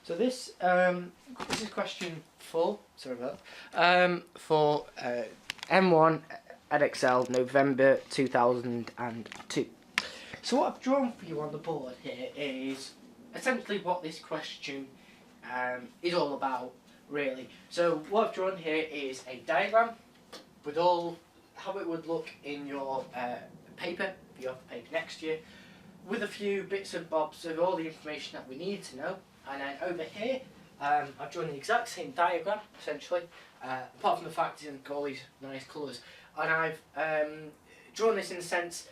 So this is question 4. Sorry about that. For M1 Edexcel, November 2002. So what I've drawn for you on the board here is essentially what this question is all about, really. So what I've drawn here is a diagram with all how it would look in your paper, if you have the paper next year, with a few bits and bobs of all the information that we need to know. And then over here, I've drawn the exact same diagram, essentially, apart from the fact it's in all these nice colours. And I've drawn this in the sense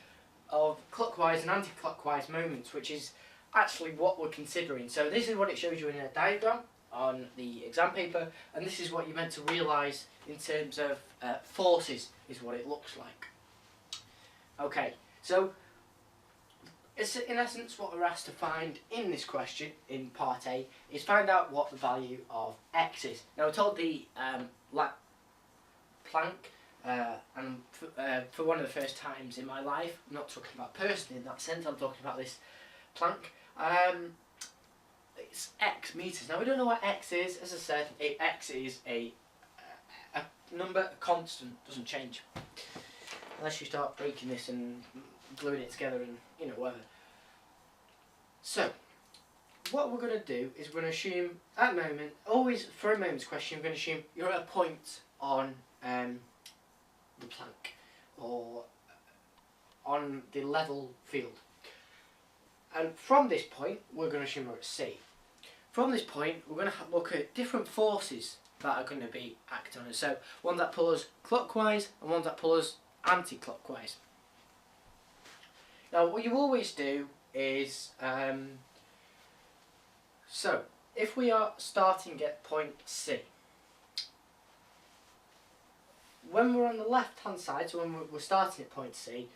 of clockwise and anti-clockwise moments, which is actually what we're considering. So this is what it shows you in a diagram on the exam paper, and this is what you're meant to realise in terms of forces, is what it looks like. Okay, so it's in essence what we're asked to find in this question, in part A, is find out what the value of x is. Now we're told the plank, and for one of the first times in my life, I'm not talking about personally in that sense, I'm talking about this plank, it's x metres. Now we don't know what x is. As I said, x is a number, a constant, doesn't change. Unless you start breaking this and gluing it together and, you know, whatever. So, what we're going to do is we're going to assume, at the moment, always for a moment's question, we're going to assume you're at a point on the plank, or on the level field. And from this point, we're going to assume we're at C. From this point, we're going to look at different forces that are going to be acting on us. So, one that pull us clockwise and one that pull us anti-clockwise. Now what you always do is, so if we are starting at point C, when we're on the left hand side, so when we're starting at point C,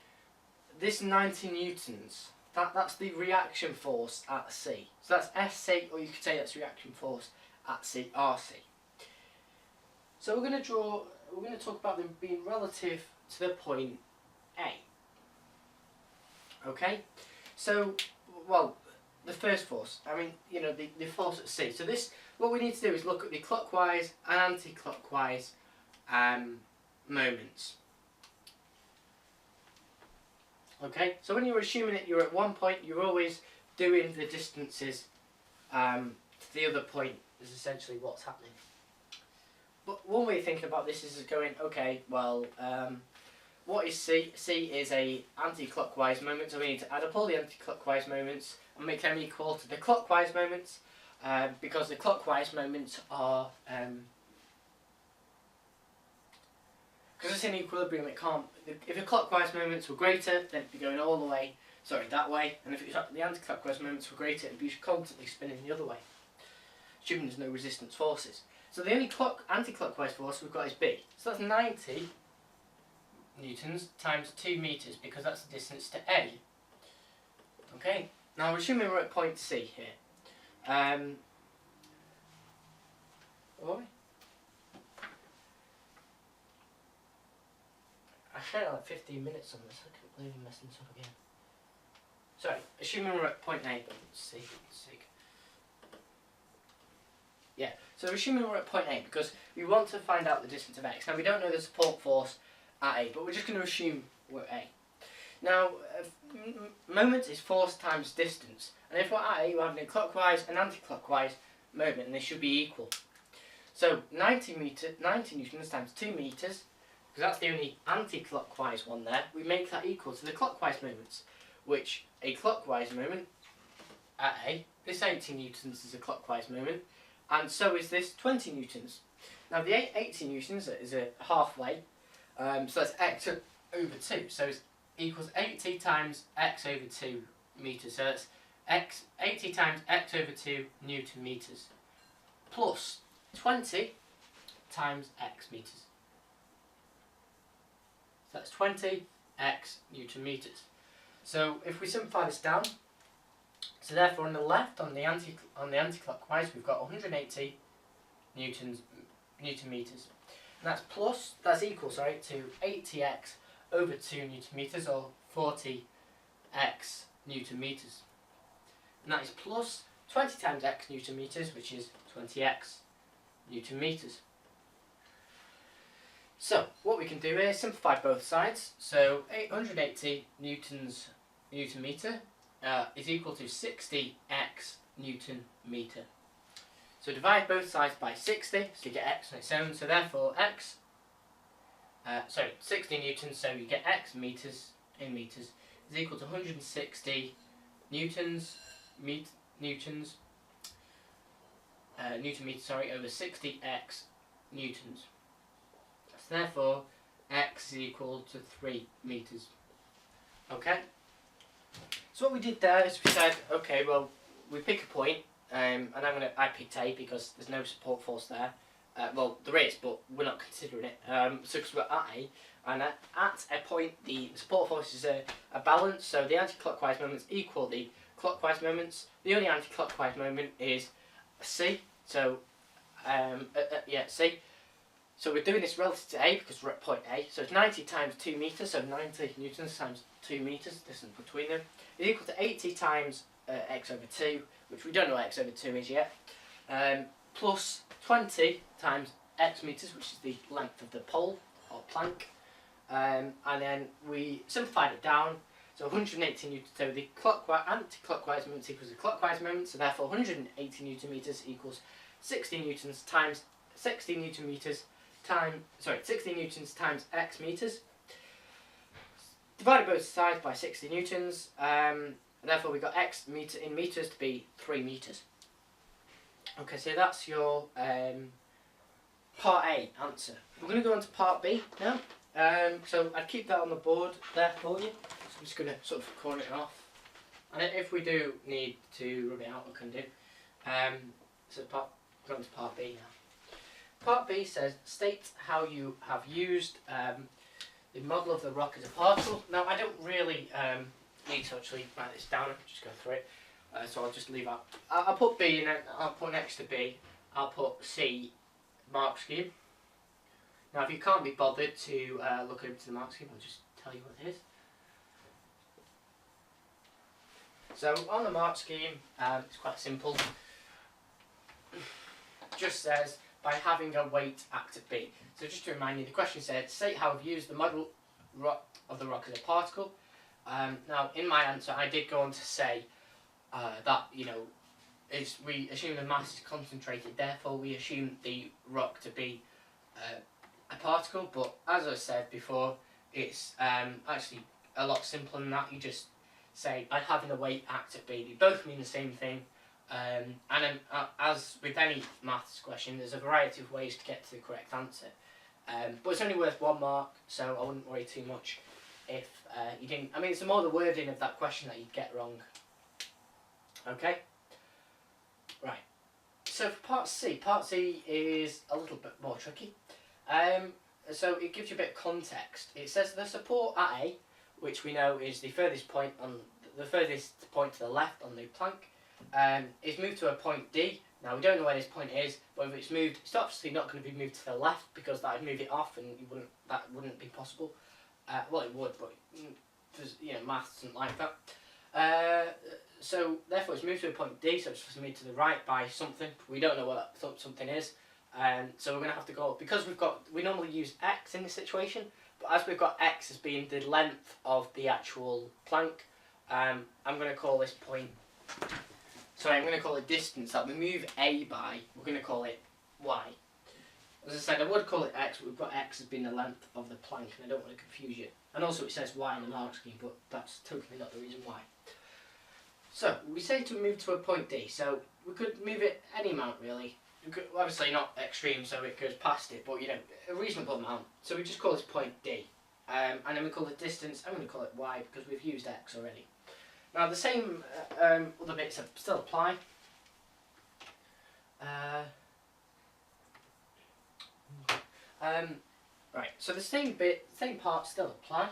this 90 newtons, that's the reaction force at C. So that's SC, or you could say that's reaction force at C, RC. So we're going to talk about them being relative to the point A. Okay, so, well, the first force, I mean, you know, the force at C. So this, what we need to do is look at the clockwise and anti-clockwise moments. Okay, so when you're assuming that you're at one point, you're always doing the distances to the other point, is essentially what's happening. But one way of thinking about this is going, okay, well, what is C? C is a anti-clockwise moment, so we need to add up all the anti-clockwise moments and make them equal to the clockwise moments, because the clockwise moments are, because it's in equilibrium, it can't, if the clockwise moments were greater, then it'd be going all the way, sorry, that way, and if the anti-clockwise moments were greater, it'd be constantly spinning the other way, assuming there's no resistance forces. So the only anti-clockwise force we've got is B. So that's 90 newtons times 2 metres, because that's the distance to A. Okay, now we're assuming we're at point C here. Are we? I spent like 15 minutes on this, I can't believe I'm messing this up again. Sorry, assuming we're at point A, C. Yeah, so assuming we're at point A, because we want to find out the distance of x. Now we don't know the support force at A, but we're just going to assume we're at A. Now, moment is force times distance, and if we're at A, we're having a clockwise and anti-clockwise moment, and they should be equal. So 90 newtons times 2 metres, because that's the only anti-clockwise one there, we make that equal to the clockwise moments, which a clockwise moment at A, this 80 newtons is a clockwise moment, and so is this 20 newtons. Now the 80 newtons is a halfway, so that's x over 2, so it equals 80 times x over 2 metres, so that's 80 times x over 2 newton metres, plus 20 times x metres. So that's 20 x newton metres. So if we simplify this down, so therefore on the left, on the anti-clockwise, we've got 180 newton meters, and that's equal, sorry, to 80x over 2 newton meters, or 40x newton meters, and that is plus 20 times x newton meters, which is 20x newton meters. So what we can do is simplify both sides. So 880 newton meter is equal to 60x newton meter. So divide both sides by 60, so you get x on its own. So therefore 60 newtons, so you get x meters in meters, is equal to 160 newton meter, over 60x newtons. So therefore x is equal to 3 meters. Okay? So what we did there is we said, okay, well, we pick a point, and I picked A because there's no support force there. Well, there is, but we're not considering it. So because we're at A, and at a point the support force is a balance, so the anti-clockwise moments equal the clockwise moments. The only anti-clockwise moment is C. So C. So we're doing this relative to A because we're at point A. So it's 90 times 2 meters, so 90 newtons times 2 meters, distance between them, is equal to 80 times x over 2, which we don't know what x over 2 is yet, plus 20 times x meters, which is the length of the pole or plank, and then we simplified it down. So 180 newtons, so the anti-clockwise moment equals the clockwise moment, so therefore 180 newton meters equals 60 newtons times 60 newton meters times 60 newtons times x meters. Divided both sides by 60 newtons, therefore we got x meter in meters to be 3 meters. Okay, so that's your part A answer. We're going to go on to part B now. So I'd keep that on the board there for you. So I'm just going to sort of corner it off. And if we do need to rub it out, we can do. So going to part B now. Part B says, state how you have used the model of the rock as a particle. Now I don't really need to actually write this down, I'll just go through it. So I'll just leave out. I'll put B and then I'll put next to B, I'll put C, mark scheme. Now if you can't be bothered to look into the mark scheme, I'll just tell you what it is. So on the mark scheme, it's quite simple. Just says, by having a weight act at B. So just to remind you, the question said, state how I've used the model of the rock as a particle. Now in my answer I did go on to say that, you know, we assume the mass is concentrated, therefore we assume the rock to be a particle, but as I said before, it's actually a lot simpler than that. You just say, by having a weight act at B. They both mean the same thing, and then, as with any maths question, there's a variety of ways to get to the correct answer, but it's only worth 1 mark, so I wouldn't worry too much if you didn't. I mean, it's more the wording of that question that you'd get wrong. Okay? Right. So for part C is a little bit more tricky. So it gives you a bit of context. It says the support at A, which we know is the furthest point to the left on the plank, is moved to a point D. Now we don't know where this point is, but if it's moved, it's obviously not going to be moved to the left because that would move it off, and that wouldn't be possible. Well, it would, but maths isn't like that. So therefore, it's moved to a point D, so it's supposed to move to the right by something. We don't know what that something is, so we're going to have to go, because we normally use x in this situation, but as we've got x as being the length of the actual plank, I'm going to call this point. Sorry, I'm going to call it distance that we move A by. We're going to call it y. As I said, I would call it x, but we've got x as being the length of the plank, and I don't want to confuse you. And also it says y in the mark scheme, but that's totally not the reason why. So, we say to move to a point D, so we could move it any amount really. We could, obviously not extreme, so it goes past it, but a reasonable amount. So we just call this point D. And then we call the distance, I'm going to call it y because we've used x already. Now the same other bits still apply. Right, so the same parts still apply.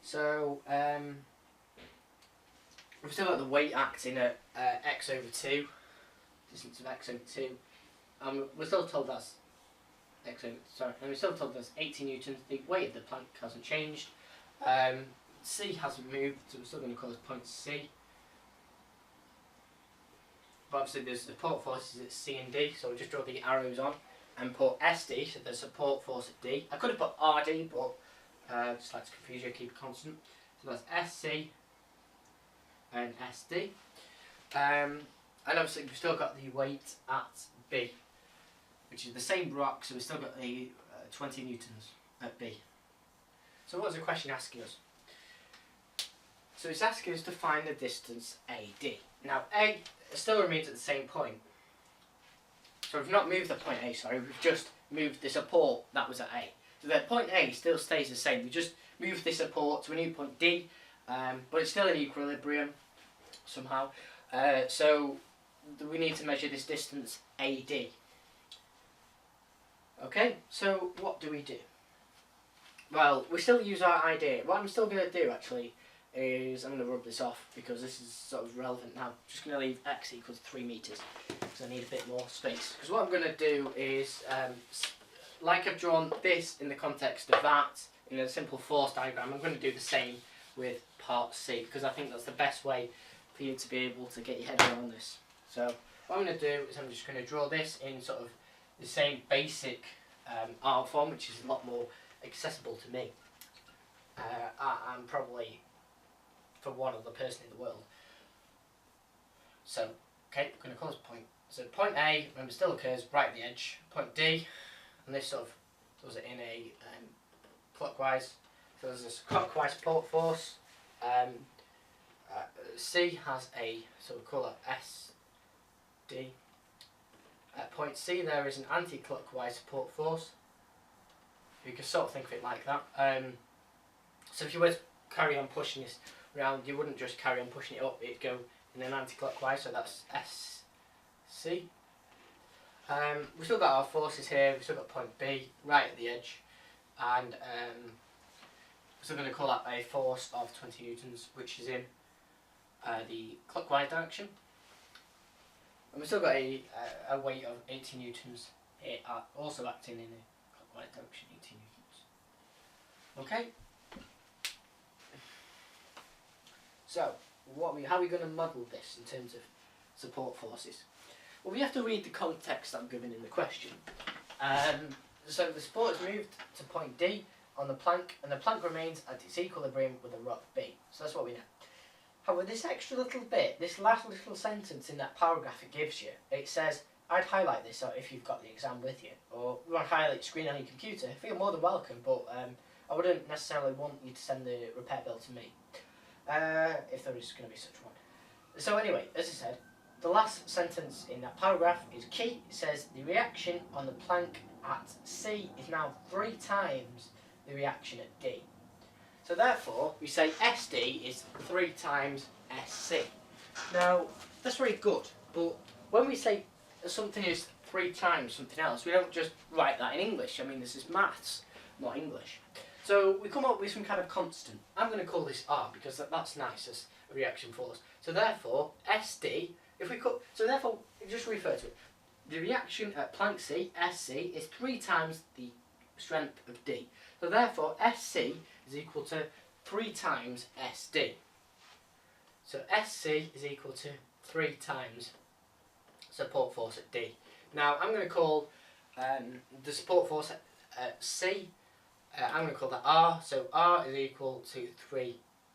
So we've still got the weight acting at x over 2, distance of x over 2. We're still told that's and we're still told that's 80 newtons. The weight of the plank hasn't changed. C hasn't moved, so we're still going to call this point C. but obviously there's support forces at C and D, so we'll just draw the arrows on and put SD, so the support force at D. I could have put RD, but just like to confuse you, keep it constant. So that's SC and SD. And obviously we've still got the weight at B, which is the same rock, so we've still got the 20 newtons at B. So what was the question asking us? So it's asking us to find the distance AD. Now A still remains at the same point. So we've not moved the point A, sorry, we've just moved the support that was at A. So the point A still stays the same, we just moved the support to a new point D, but it's still in equilibrium somehow. So we need to measure this distance AD. Okay, so what do we do? Well, we still use our idea. What I'm still going to do actually is I'm going to rub this off because this is sort of relevant now. I'm just going to leave x equals 3 meters because I need a bit more space. Because what I'm going to do is, like I've drawn this in the context of that, in a simple force diagram, I'm going to do the same with part C because I think that's the best way for you to be able to get your head around this. So what I'm going to do is I'm just going to draw this in sort of the same basic art form, which is a lot more accessible to me. I'm probably for one other person in the world. So, okay, we're going to call this point. So point A, remember, still occurs right at the edge. Point D, and this sort of does it in a clockwise. So there's this clockwise support force. C has a, so we'll call it SD. At point C there is an anti-clockwise support force. You can sort of think of it like that. So if you were to carry on pushing this around, you wouldn't just carry on pushing it up, it'd go in an anti-clockwise, so that's SC. We've still got our forces here, we've still got point B right at the edge, and we're still going to call that a force of 20 newtons, which is in the clockwise direction. And we've still got a weight of 80 newtons here, also acting in the clockwise direction, 80 newtons. Okay? So, how are we going to model this in terms of support forces? Well, we have to read the context I'm given in the question. So the support is moved to point D on the plank, and the plank remains at its equilibrium with the rock B. So that's what we know. However, this extra little bit, this last little sentence in that paragraph it gives you, it says, I'd highlight this if you've got the exam with you, or you want to highlight the screen on your computer, feel more than welcome, but I wouldn't necessarily want you to send the repair bill to me. If there is going to be such one. So anyway, as I said, the last sentence in that paragraph is key. It says the reaction on the plank at C is now 3 times the reaction at D. So therefore, we say SD is 3 times SC. Now, that's very good, but when we say something is 3 times something else, we don't just write that in English. I mean, this is maths, not English. So we come up with some kind of constant. I'm going to call this R because that's nice as a reaction force. So therefore, SD, therefore, just refer to it. The reaction at Planck C, SC, is 3 times the strength of D. So therefore, SC is equal to 3 times SD. So SC is equal to 3 times support force at D. Now, I'm going to call the support force at C, I'm going to call that R, so R is equal to 3R.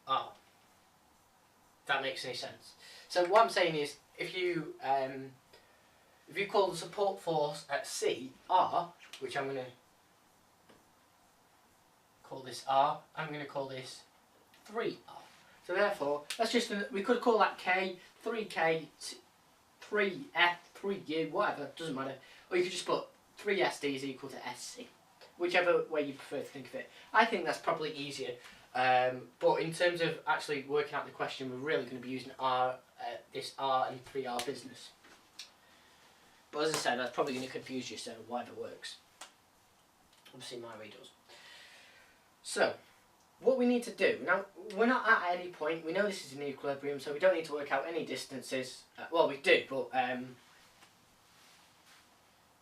If that makes any sense. So what I'm saying is, if you call the support force at C R, which I'm going to call this R, I'm going to call this 3R. So therefore, we could call that K, 3K, 3F, 3U, whatever, doesn't matter. Or you could just put 3SD is equal to SC. Whichever way you prefer to think of it. I think that's probably easier, but in terms of actually working out the question, we're really going to be using this R and 3R business. But as I said, that's probably going to confuse you, so whatever works. Obviously my way does. So, what we need to do, now we're not at any point, we know this is in equilibrium, so we don't need to work out any distances, well we do, but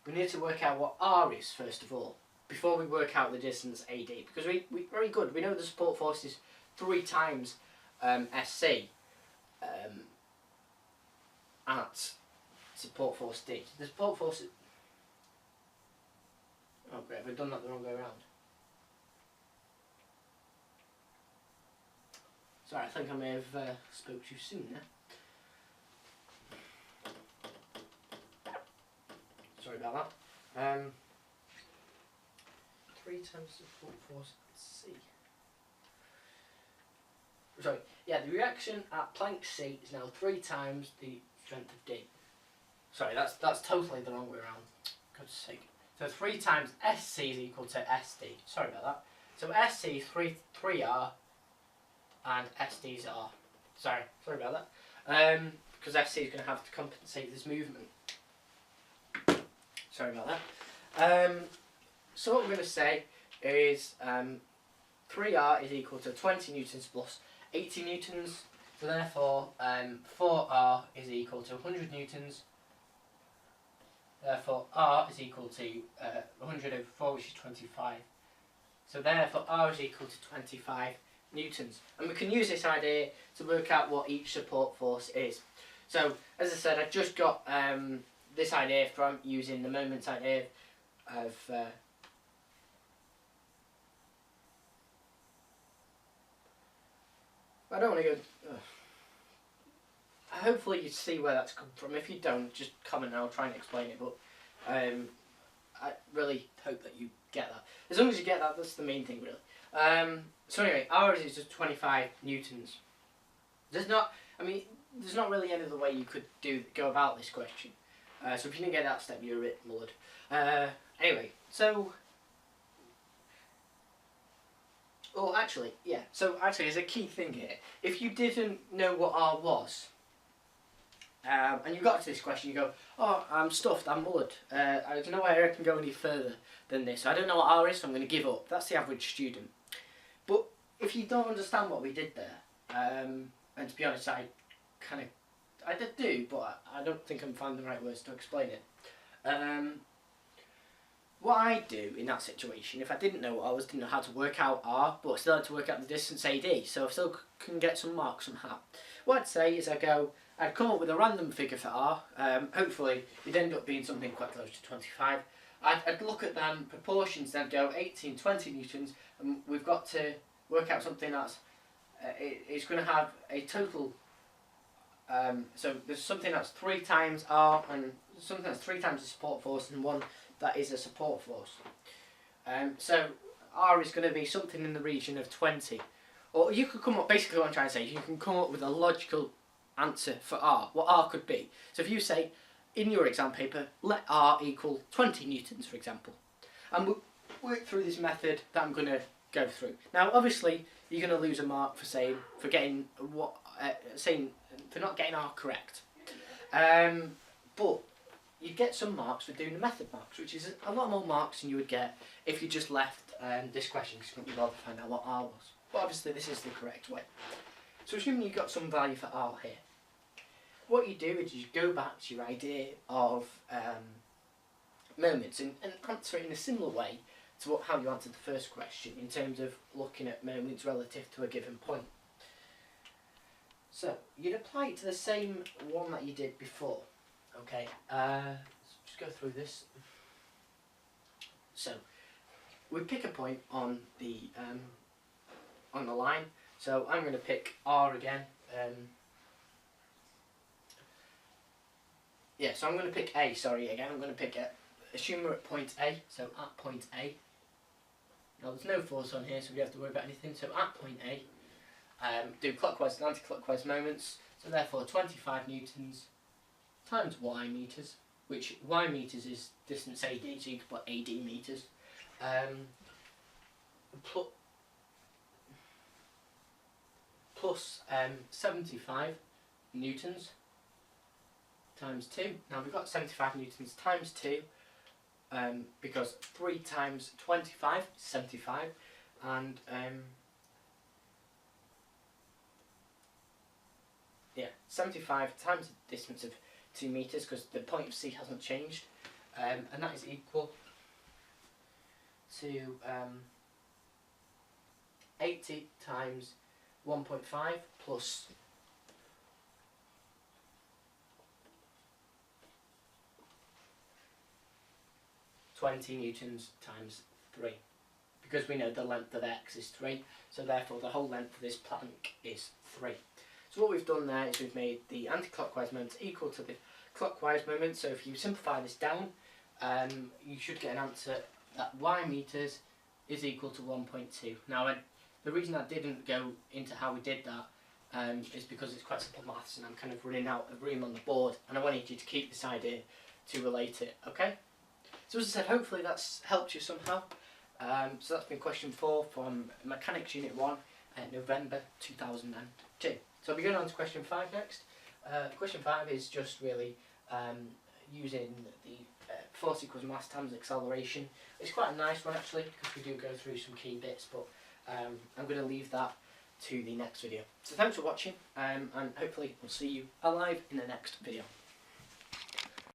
we need to work out what R is first of all, before we work out the distance AD, because we very good, we know the support force is 3 times SC at support force D. The support force... Oh great, have I done that the wrong way around? Sorry, I think I may have spoke too soon there. Sorry about that. 3 times support force C. Sorry, yeah, the reaction at Planck C is now 3 times the strength of D. Sorry, that's totally the wrong way around. God's sake. So 3 times SC is equal to SD. Sorry about that. So SC is 3R and SD is R. Sorry about that. Because SC is going to have to compensate this movement. Sorry about that. So what we're going to say is 3R is equal to 20 newtons plus 80 newtons. So therefore 4R is equal to 100 newtons. Therefore R is equal to 100 over 4, which is 25. So therefore R is equal to 25 newtons. And we can use this idea to work out what each support force is. So as I said, I just got this idea from using the moments idea of I don't want to go... Hopefully you see where that's come from. If you don't, just comment and I'll try and explain it. But I really hope that you get that. As long as you get that, that's the main thing, really. So anyway, R is just 25 newtons. There's not really any other way you could go about this question. So if you didn't get that step, you're a bit mullered. Anyway, so... Well, actually, yeah. So actually, there's a key thing here. If you didn't know what R was, and you got to this question, you go, oh, I'm stuffed, I'm mullered. I don't know where I can go any further than this. I don't know what R is, so I'm going to give up. That's the average student. But if you don't understand what we did there, and to be honest, I did do, but I don't think I'm finding the right words to explain it. What I do in that situation, if I didn't know what I didn't know how to work out R, but I still had to work out the distance AD, so I still can get some marks somehow. What I'd say is I'd come up with a random figure for R. Hopefully it'd end up being something quite close to 25. I'd look at them proportions, then go 18, 20 newtons, and we've got to work out something that's it's going to have a total. So there's something that's 3 times R, and something that's 3 times the support force, and one that is a support force. So R is going to be something in the region of 20. Or you could come up, basically what I'm trying to say, you can come up with a logical answer for R, what R could be. So if you say, in your exam paper, let R equal 20 newtons, for example. And we'll work through this method that I'm going to go through. Now, obviously, you're going to lose a mark for not getting R correct. But you get some marks for doing the method marks, which is a lot more marks than you would get if you just left this question because you couldn't be bothered to find out what R was. But obviously this is the correct way. So assuming you got some value for R here, what you do is you go back to your idea of moments and answer it in a similar way to how you answered the first question in terms of looking at moments relative to a given point. So you'd apply it to the same one that you did before. Okay, let's just go through this. So we pick a point on the line. So I'm going to pick R again. So I'm going to pick A. Sorry, again. I'm going to pick assume we're at point A. So at point A. Now there's no force on here, so we don't have to worry about anything. So at point A, do clockwise and anti-clockwise moments. So therefore 25 newtons times y meters, which y meters is distance AD, so you can put AD meters, plus 75 newtons times 2. Now we've got 75 newtons times 2, because 3 times 25 is 75, and 75 times the distance of 2 meters, because the point of C hasn't changed, and that is equal to 80 times 1.5 plus 20 newtons times 3. Because we know the length of x is 3, so therefore the whole length of this plank is 3. So what we've done there is we've made the anti-clockwise moment equal to the clockwise moment. So if you simplify this down, you should get an answer that y meters is equal to 1.2. Now, the reason I didn't go into how we did that is because it's quite simple maths and I'm kind of running out of room on the board, and I wanted you to keep this idea to relate it, okay? So as I said, hopefully that's helped you somehow. So that's been question 4 from Mechanics Unit 1, November 2002. So I'll be going on to question 5 next. Question 5 is just really using the force equals mass times acceleration. It's quite a nice one actually, because we do go through some key bits, but I'm going to leave that to the next video. So thanks for watching, and hopefully we'll see you alive in the next video.